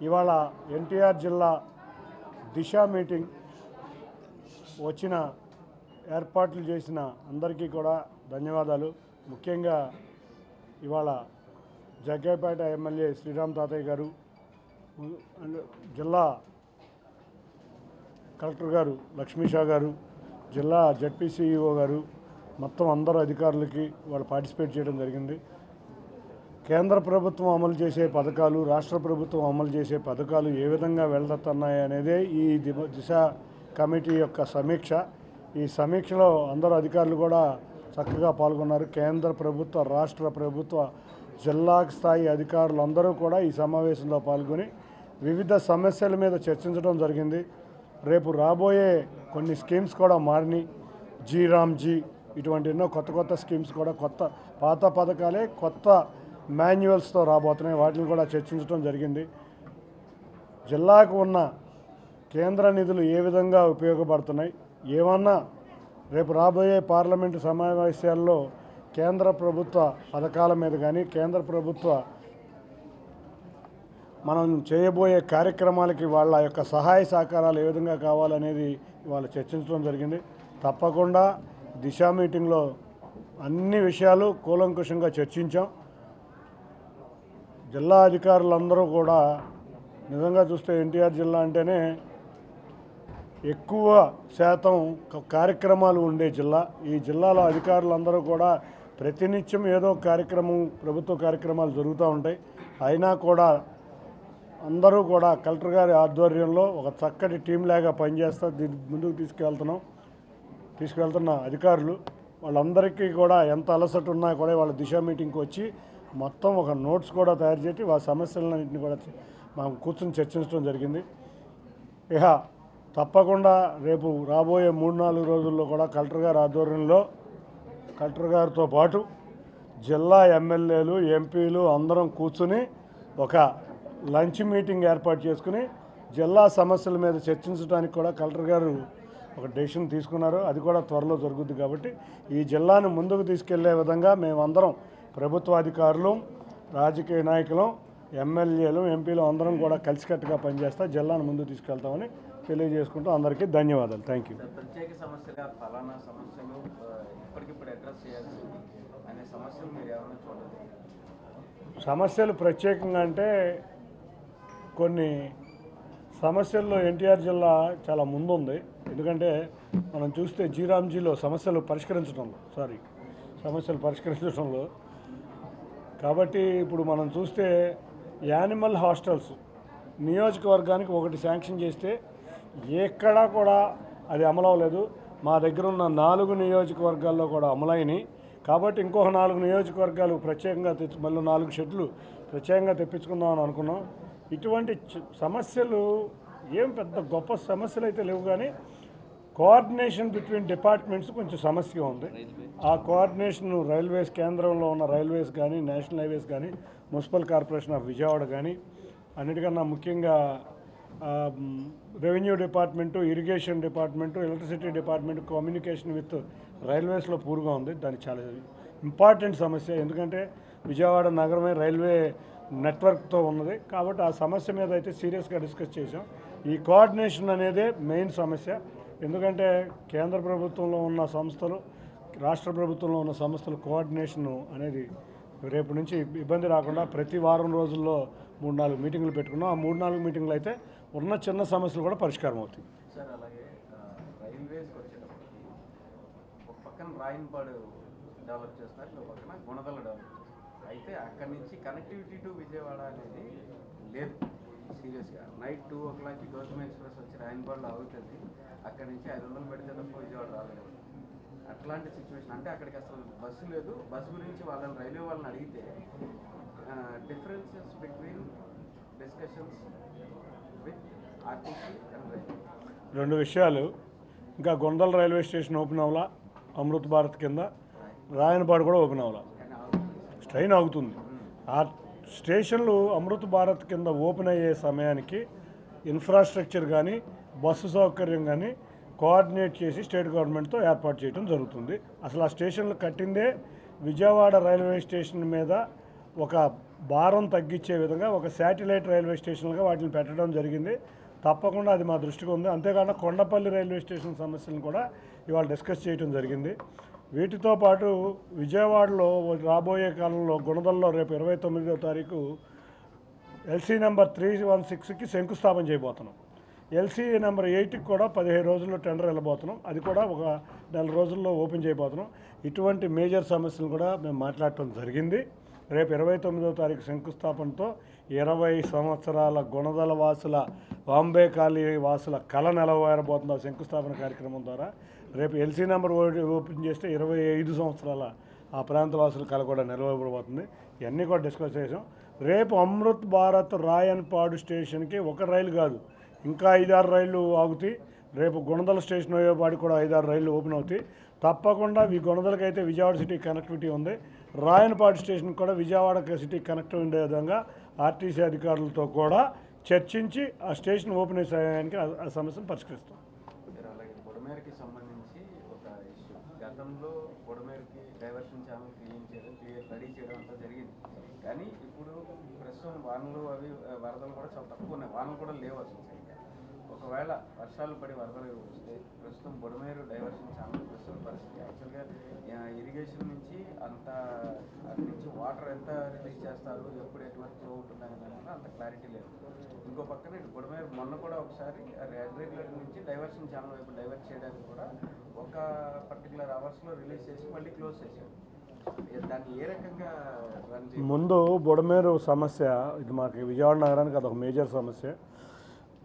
ఇవాళ ఎన్టీఆర్ జిల్లా దిశ మీటింగ్ వచ్చిన ఏర్పాట్లు చేసిన అందరికీ కూడా ధన్యవాదాలు. ముఖ్యంగా ఇవాళ జగ్గయ్యపేట ఎమ్మెల్యే శ్రీరామ్ తాతయ్య గారు, జిల్లా కలెక్టర్ గారు లక్ష్మీషా గారు, జిల్లా జడ్పీసీఈఓ గారు, మొత్తం అందరు అధికారులకి వాళ్ళు పార్టిసిపేట్ చేయడం జరిగింది. కేంద్ర ప్రభుత్వం అమలు చేసే పథకాలు, రాష్ట్ర ప్రభుత్వం అమలు చేసే పథకాలు ఏ విధంగా వెళ్తున్నాయి అనేదే ఈ దిశ కమిటీ యొక్క సమీక్ష. ఈ సమీక్షలో అందరు అధికారులు కూడా చక్కగా పాల్గొన్నారు. కేంద్ర ప్రభుత్వ, రాష్ట్ర ప్రభుత్వ, జిల్లా స్థాయి అధికారులు అందరూ కూడా ఈ సమావేశంలో పాల్గొని వివిధ సమస్యల మీద చర్చించడం జరిగింది. రేపు రాబోయే కొన్ని స్కీమ్స్ కూడా మారినాయి. జీ ఇటువంటి ఎన్నో కొత్త స్కీమ్స్ కూడా, పాత పథకాలే కొత్త మాన్యువల్స్తో రాబోతున్నాయి. వాటిని కూడా చర్చించడం జరిగింది. జిల్లాకు ఉన్న కేంద్ర నిధులు ఏ విధంగా ఉపయోగపడుతున్నాయి, ఏమన్నా రేపు రాబోయే పార్లమెంటు సమావేశాల్లో కేంద్ర ప్రభుత్వ పథకాల మీద కానీ, కేంద్ర ప్రభుత్వ మనం చేయబోయే కార్యక్రమాలకి వాళ్ళ యొక్క సహాయ సహకారాలు ఏ విధంగా కావాలనేది ఇవాళ చర్చించడం జరిగింది. తప్పకుండా దిశ మీటింగ్లో అన్ని విషయాలు కూలంకుషంగా చర్చించాం. జిల్లా అధికారులందరూ కూడా నిజంగా చూస్తే ఎన్టీఆర్ జిల్లా అంటేనే ఎక్కువ శాతం కార్యక్రమాలు ఉండే జిల్లా. ఈ జిల్లాలో అధికారులందరూ కూడా ప్రతినిత్యం ఏదో కార్యక్రమం, ప్రభుత్వ కార్యక్రమాలు జరుగుతూ ఉంటాయి. అయినా కూడా అందరూ కూడా కలెక్టర్ గారి ఆధ్వర్యంలో ఒక చక్కటి టీం లాగా పనిచేస్తూ దీన్ని ముందుకు తీసుకెళ్తున్న అధికారులు వాళ్ళందరికీ కూడా ఎంత అలసట ఉన్నా కూడా వాళ్ళ దిశ మీటింగ్కి వచ్చి మొత్తం ఒక నోట్స్ కూడా తయారు చేసి వాళ్ళ సమస్యలన్నింటినీ కూడా మనం కూర్చొని చర్చించడం జరిగింది. ఇక తప్పకుండా రేపు రాబోయే 3-4 రోజుల్లో కూడా కలెక్టర్ గారి ఆధ్వర్యంలో, కలెక్టర్ గారితో పాటు జిల్లా ఎమ్మెల్యేలు, ఎంపీలు అందరం కూర్చుని ఒక లంచ్ మీటింగ్ ఏర్పాటు చేసుకుని జిల్లా సమస్యల మీద చర్చించడానికి కూడా కలెక్టర్ గారు ఒక డెసిషన్ తీసుకున్నారు. అది కూడా త్వరలో జరుగుద్ది. కాబట్టి ఈ జిల్లాను ముందుకు తీసుకెళ్లే విధంగా మేమందరం ప్రభుత్వ అధికారులు, రాజకీయ నాయకులు, ఎమ్మెల్యేలు, ఎంపీలు అందరం కూడా కలిసికట్టుగా పనిచేస్తా జిల్లాను ముందుకు తీసుకెళ్తామని తెలియజేసుకుంటూ అందరికీ ధన్యవాదాలు. Thank you. ప్రత్యేక సమస్యగా ఫలానా సమస్యలు ఇప్పటికిప్పుడు అడ్రస్ చేయాల్సి అనే సమస్యలు మీరు ఏమైనా చూడాలి? సమస్యలు ప్రత్యేకంగా అంటే కొన్ని సమస్యల్లో ఎన్టీఆర్ జిల్లా చాలా ముందుంది. ఎందుకంటే మనం చూస్తే జీరాంజీలో సమస్యలు పరిష్కరించడంలో కాబట్టి ఇప్పుడు మనం చూస్తే యానిమల్ హాస్టల్స్ నియోజకవర్గానికి ఒకటి శాంక్షన్ చేస్తే ఎక్కడా కూడా అది అమలవలేదు. మా దగ్గర ఉన్న 4 నియోజకవర్గాల్లో కూడా అమలైనవి. కాబట్టి ఇంకొక 4 నియోజకవర్గాలు ప్రత్యేకంగా మళ్ళీ 4 షెడ్లు ప్రత్యేకంగా తెప్పించుకుందామని అనుకున్నాం. ఇటువంటి సమస్యలు ఏం పెద్ద గొప్ప సమస్యలు అయితే లేవు, కానీ కోఆర్డినేషన్ బిట్వీన్ డిపార్ట్మెంట్స్ కొంచెం సమస్యగా ఉంది. ఆ కోఆర్డినేషన్ రైల్వేస్, కేంద్రంలో ఉన్న రైల్వేస్ కానీ, నేషనల్ హైవేస్ కానీ, మున్సిపల్ కార్పొరేషన్ ఆఫ్ విజయవాడ కానీ, అన్నిటికన్నా ముఖ్యంగా revenue department, irrigation department, electricity department communication with రైల్వేస్లో పూర్గా ఉంది. దానికి చాలా ఇంపార్టెంట్ సమస్య. ఎందుకంటే విజయవాడ నగరమే రైల్వే నెట్వర్క్తో ఉన్నది. కాబట్టి ఆ సమస్య మీద అయితే సీరియస్గా డిస్కస్ చేసాం. ఈ కోఆర్డినేషన్ అనేదే మెయిన్ సమస్య. ఎందుకంటే కేంద్ర ప్రభుత్వంలో ఉన్న సంస్థలు, రాష్ట్ర ప్రభుత్వంలో ఉన్న సంస్థలు కోఆర్డినేషన్ అనేది రేపు నుంచి ఇబ్బంది రాకుండా ప్రతి వారం రోజుల్లో 3-4 మీటింగ్లు పెట్టుకున్నాం. ఆ 3-4 మీటింగ్లు అయితే ఉన్న చిన్న సమస్యలు కూడా పరిష్కారం అవుతాయి. సార్, అలాగే రైల్వేస్కి వచ్చేటప్పటికి ఒక పక్కన రాయన్పాడు డెవలప్ చేస్తున్నారు, ఇంకో పక్కన గుణదల డెవలప్ చేస్తున్నారు. అయితే అక్కడి నుంచి కనెక్టివిటీ టు విజయవాడ అనేది లేదు. సీరియస్గా నైట్ 2 o'clock గౌతమ్ ఎక్స్ప్రెస్ వచ్చి రాయన్పాడులో ఆగుతుంది. అక్కడి నుంచి 500 పెడితే తప్ప విజయవాడ రాలేదు. అట్లాంటి సిచ్యువేషన్. అంటే అక్కడికి అసలు బస్సు లేదు. బస్సు గురించి రైల్వే వాళ్ళని అడిగితే differences between discussions with RTC and railway. 2 విషయాలు. ఇంకా గొందల రైల్వే స్టేషన్ ఓపెన్ అవ్వాలా, అమృత్ భారత్ కింద. రాయనపాడు కూడా ఓపెన్ అవ్వాలా, ట్రైన్ ఆగుతుంది. ఆ స్టేషన్లు అమృత్ భారత్ కింద ఓపెన్ అయ్యే సమయానికి ఇన్ఫ్రాస్ట్రక్చర్ కానీ, బస్సు సౌకర్యం కానీ కోఆర్డినేట్ చేసి స్టేట్ గవర్నమెంట్తో ఏర్పాటు చేయడం జరుగుతుంది. అసలు ఆ స్టేషన్లు కట్టిందే విజయవాడ రైల్వే స్టేషన్ మీద ఒక భారం తగ్గించే విధంగా ఒక శాటిలైట్ రైల్వే స్టేషన్లుగా వాటిని పెట్టడం జరిగింది. తప్పకుండా అది మా దృష్టికి ఉంది. అంతేకాకుండా కొండపల్లి రైల్వే స్టేషన్ సమస్యలను కూడా ఇవాళ డిస్కస్ చేయడం జరిగింది. వీటితో పాటు విజయవాడలో రాబోయే కాలంలో గుణదల్లో రేపు 29వ తారీఖు ఎల్సీ నెంబర్ 316కి శంకుస్థాపన చేయబోతున్నాం. ఎల్సీ నెంబర్ 8కి కూడా 15 రోజుల్లో టెండర్ వెళ్ళబోతున్నాం. అది కూడా ఒక 4 రోజుల్లో ఓపెన్ చేయబోతున్నాం. ఇటువంటి మేజర్ సమస్యలు కూడా మేము మాట్లాడటం జరిగింది. రేపు 29వ తారీఖు శంకుస్థాపనతో 20 సంవత్సరాల గుణదల వాసుల బాంబే కాలనీ వాసుల కళ నెలవేరబోతుంది. ఆ శంకుస్థాపన కార్యక్రమం ద్వారా రేపు ఎల్సీ నెంబర్ ఓపెన్ చేస్తే 25 సంవత్సరాల ఆ ప్రాంత వాసుల కళ కూడా నెలవేరబోతుంది. ఇవన్నీ కూడా డిస్కస్ చేసాం. రేపు అమృత్ భారత్ రాయన్పాడు స్టేషన్కి ఒక రైలు కాదు, ఇంకా 5-6 రైళ్ళు ఆగుతాయి. రేపు గుణదల స్టేషన్ అయ్యేపాటికి కూడా 5-6 రైళ్ళు ఓపెన్ అవుతాయి. తప్పకుండా ఈ గుణదలకైతే విజయవాడ సిటీ కనెక్టివిటీ ఉంది. రాయన్పాడు స్టేషన్కి కూడా విజయవాడ సిటీ కనెక్ట్ ఉండే విధంగా ఆర్టీసీ అధికారులతో కూడా చర్చించి ఆ స్టేషన్ ఓపెన్ చేయడానికి ఆ సమస్యను పరిష్కరిస్తాం. అలాగే బుడమేరుకి సంబంధించి ఒక ఇష్యూ, గతంలో బుడమేరుకి డైవర్షన్ ఛానల్ రెడీ చేయడం అంతా జరిగింది. కానీ ఇప్పుడు ప్రస్తుతం వానలు అవి వరదలు కూడా చాలా తక్కువ ఉన్నాయి. వానలు కూడా లేవు అసలు. ఒకవేళ వర్షాలు పడి వరదలు వస్తే ప్రస్తుతం బుడమేరు డైవర్షన్ ఛానల్ ప్రస్తుతం పరిస్థితి యాక్చువల్గా ఇరిగేషన్ నుంచి అంత అక్కడి నుంచి వాటర్ ఎంత రిలీజ్ చేస్తారు, ఎప్పుడు ఎటువంటి ఫ్లో ఉంటుందనే దాని వల్ల అంత క్లారిటీ లేదు. ఇంకో పక్కన ఇటు బుడమేరు మొన్న కూడా ఒకసారి రెగ్యులేటర్ నుంచి డైవర్షన్ ఛానల్ వైపు డైవర్ట్ చేయడానికి కూడా ఒక పర్టికులర్ అవర్స్లో రిలీజ్ చేసి మళ్ళీ క్లోజ్ చేశారు. దాన్ని ఏ రకంగా ముందు బుడమేరు సమస్య ఇది మాకు విజయవాడ నగరానికి అదొక మేజర్ సమస్య.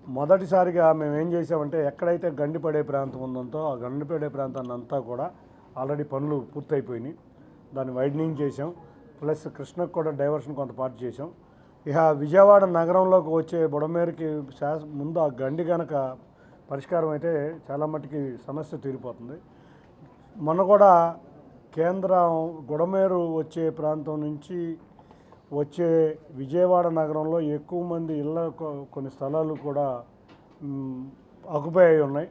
మొదటిసారిగా మేము ఏం చేసామంటే ఎక్కడైతే గండిపడే ప్రాంతం ఉందో ఆ గండిపడే ప్రాంతాన్ని అంతా కూడా ఆల్రెడీ పనులు పూర్తయిపోయినాయి. దాన్ని వైడనింగ్ చేసాం. ప్లస్ కృష్ణకు కూడా డైవర్షన్ కొంత పార్ట్ చేసాం. ఇక విజయవాడ నగరంలోకి వచ్చే బుడమేరుకి ముందు ఆ గండి కనుక పరిష్కారం అయితే చాలా మట్టుకి సమస్య తీరిపోతుంది. మొన్న కూడా కేంద్రం బుడమేరు వచ్చే ప్రాంతం నుంచి వచ్చే విజయవాడ నగరంలో ఎక్కువ మంది ఇళ్ళ కొన్ని స్థలాలు కూడా ఆక్యుపై అయి ఉన్నాయి.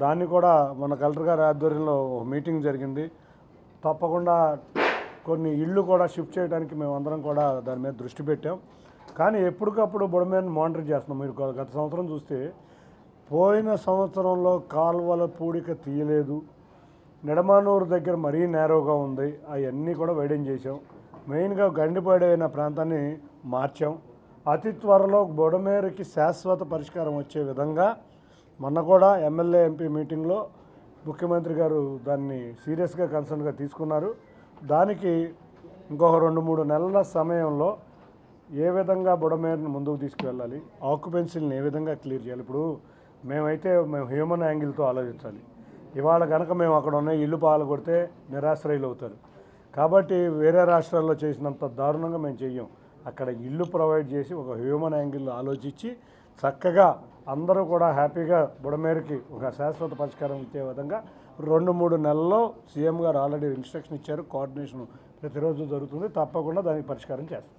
దాన్ని కూడా మన కలెక్టర్ గారి ఆధ్వర్యంలో మీటింగ్ జరిగింది. తప్పకుండా కొన్ని ఇళ్ళు కూడా షిఫ్ట్ చేయడానికి మేము అందరం కూడా దాని మీద దృష్టి పెట్టాం. కానీ ఎప్పటికప్పుడు బుడమేరుని మానిటర్ చేస్తున్నాం. మీరు గత సంవత్సరం చూస్తే పోయిన సంవత్సరంలో కాలువల పూడిక తీయలేదు. నిడమానూరు దగ్గర మరీ నేరోగా ఉంది. అవన్నీ కూడా వైడెన్ చేసాం. మెయిన్గా గండిపడిన ప్రాంతాన్ని మార్చాం. అతి త్వరలో బుడమేరుకి శాశ్వత పరిష్కారం వచ్చే విధంగా మొన్న కూడా ఎమ్మెల్యే ఎంపీ మీటింగ్లో ముఖ్యమంత్రి గారు దాన్ని సీరియస్గా కన్సర్న్గా తీసుకున్నారు. దానికి ఇంకొక 2-3 నెలల సమయంలో ఏ విధంగా బుడమేరుని ముందుకు తీసుకువెళ్ళాలి, ఆక్యుపెన్సీలను ఏ విధంగా క్లియర్ చేయాలి. ఇప్పుడు మేము హ్యూమన్ యాంగిల్తో ఆలోచించాలి. ఇవాళ కనుక మేము అక్కడ ఉన్న ఇల్లు పాల్గొడితే నిరాశ్రయులు అవుతారు. కాబట్టి వేరే రాష్ట్రాల్లో చేసినంత దారుణంగా మేము చెయ్యం. అక్కడ ఇల్లు ప్రొవైడ్ చేసి ఒక హ్యూమన్ యాంగిల్ ఆలోచించి చక్కగా అందరూ కూడా హ్యాపీగా బుడమేరుకి ఒక శాశ్వత పరిష్కారం ఇచ్చే విధంగా 2-3 నెలల్లో సీఎం గారు ఆల్రెడీ ఇన్స్ట్రక్షన్ ఇచ్చారు. కోఆర్డినేషన్ ప్రతిరోజు జరుగుతుంది. తప్పకుండా దానికి పరిష్కారం చేస్తాం.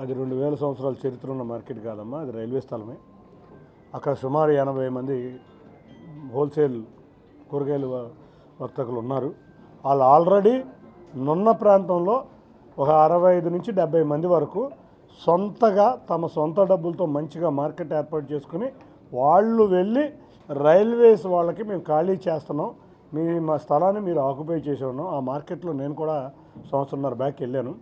అది 2000 సంవత్సరాల చరిత్ర ఉన్న మార్కెట్ కాదమ్మా, అది రైల్వే స్థలమే. అక్కడ సుమారు 80 మంది హోల్సేల్ కూరగాయలు వర్తకులు ఉన్నారు. వాళ్ళు ఆల్రెడీ నున్న ప్రాంతంలో ఒక 65 నుంచి 70 మంది వరకు సొంతగా తమ సొంత డబ్బులతో మంచిగా మార్కెట్ ఏర్పాటు చేసుకుని వాళ్ళు వెళ్ళి రైల్వేస్ వాళ్ళకి మేము ఖాళీ చేస్తున్నాం, మా స్థలాన్ని మీరు ఆక్యుపై చేసి ఉన్నాం. ఆ మార్కెట్లో నేను కూడా 1.5 సంవత్సరం బ్యాక్ వెళ్ళాను.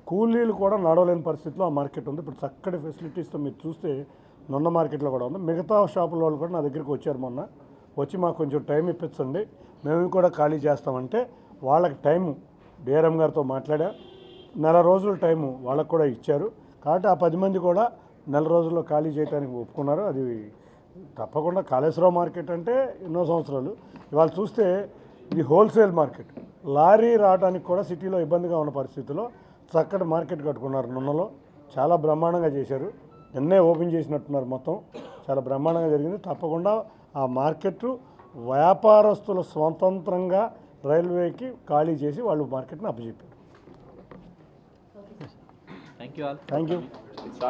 కూలీలు కూడా నడవలేని పరిస్థితిలో ఆ మార్కెట్ ఉంది. ఇప్పుడు చక్కటి ఫెసిలిటీస్తో మీరు చూస్తే నున్న మార్కెట్లో కూడా ఉంది. మిగతా షాపుల వాళ్ళు కూడా నా దగ్గరికి వచ్చారు. మొన్న వచ్చి మాకు కొంచెం టైం ఇప్పించండి, మేము కూడా ఖాళీ చేస్తామంటే వాళ్ళకి టైము డిఆర్ఎం గారితో మాట్లాడా, 4 రోజుల టైము వాళ్ళకు కూడా ఇచ్చారు. కాబట్టి ఆ 10 మంది కూడా 4 రోజుల్లో ఖాళీ చేయడానికి ఒప్పుకున్నారు. అది తప్పకుండా కాళేశ్వరం మార్కెట్ అంటే ఎన్నో సంవత్సరాలు. ఇవాళ చూస్తే ఇది హోల్సేల్ మార్కెట్. లారీ రావడానికి కూడా సిటీలో ఇబ్బందిగా ఉన్న పరిస్థితిలో చక్కటి మార్కెట్ కట్టుకున్నారు. నున్నలో చాలా బ్రహ్మాండంగా చేశారు. నిన్నే ఓపెన్ చేసినట్టున్నారు. మొత్తం చాలా బ్రహ్మాండంగా జరిగింది. తప్పకుండా ఆ మార్కెట్ వ్యాపారస్తుల స్వతంత్రంగా రైల్వేకి ఖాళీ చేసి వాళ్ళు మార్కెట్ని అప్పచెప్పారు. Thank you.